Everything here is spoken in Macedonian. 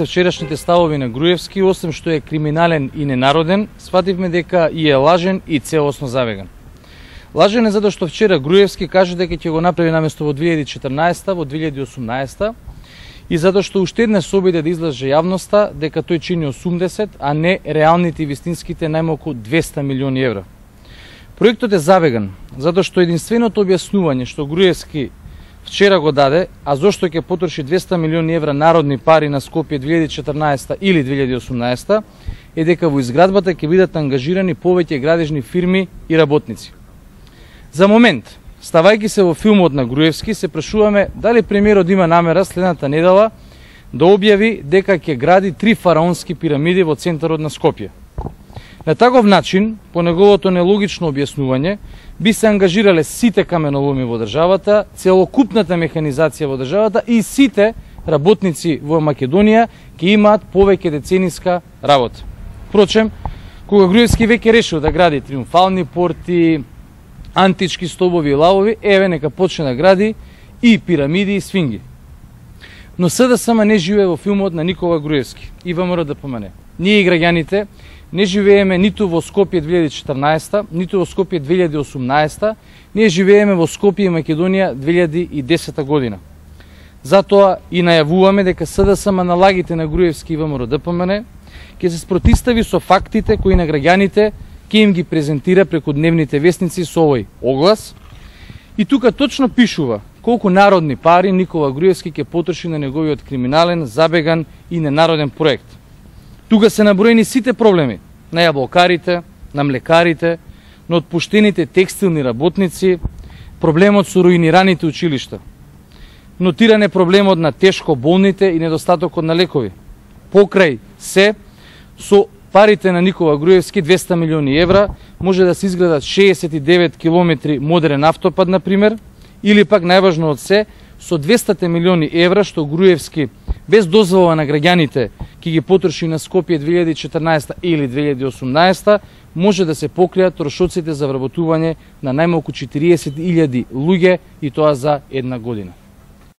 Вчерашните ставови на Груевски, освен што е криминален и ненароден, свативме дека и е лажен и целосно завеган. Лажен е затоа што вчера Груевски каже дека ќе го направи наместо во 2014 во 2018 и затоа што уште еднаш се обиде да излаже јавноста дека тој чини 80, а не реалните и вистинските најмалку 200 милиони евра. Проектот е завеган затоа што единственото објаснување што Груевски вчера го даде, а зошто ќе потроши 200 милиони евра народни пари на Скопје 2014 или 2018 е дека во изградбата ќе бидат ангажирани повеќе градежни фирми и работници. За момент, ставајќи се во филмот на Груевски, се прашуваме дали премиерот има намера следната недела да објави дека ќе гради 3 фараонски пирамиди во центарот на Скопје. На таков начин, по неговото нелогично објаснување, би се ангажирале сите каменоломи во државата, целокупната механизација во државата и сите работници во Македонија ќе имаат повеќе децениска работа. Впрочем, кога Груевски веќе решил да гради триумфални порти, антички стобови и лавови, еве нека почне да гради и пирамиди и сфинги. Но СДСМ не живее во филмот на Никола Груевски и ВМРО ДПМН. Ние и граѓаните не живееме ниту во Скопје 2014, ниту во Скопје 2018, ние живееме во Скопје и Македонија 2010 година. Затоа и најавуваме дека СДСМ на лагите на Груевски и ВМРО ДПМН ќе се спротистави со фактите кои на граѓаните ќе им ги презентира преку дневните вестници со овој оглас. И тука точно пишува колку народни пари Никола Груевски ќе потроши на неговиот криминален, забеган и ненароден проект. Тука се наброени сите проблеми на јаблокарите, на млекарите, на отпуштените текстилни работници, проблемот со руинираните училишта. Нотиран е проблемот на тешко болните и недостатокот на лекови. Покрај се, со парите на Никола Груевски 200 милиони евра може да се изградат 69 километри модерен автопат, например, или пак најважно од се, со 200 милиони евра што Груевски без дозвола на граѓаните ќе ги потроши на Скопје 2014 или 2018, може да се покријат трошоците за вработување на најмалку 40.000 луѓе и тоа за една година.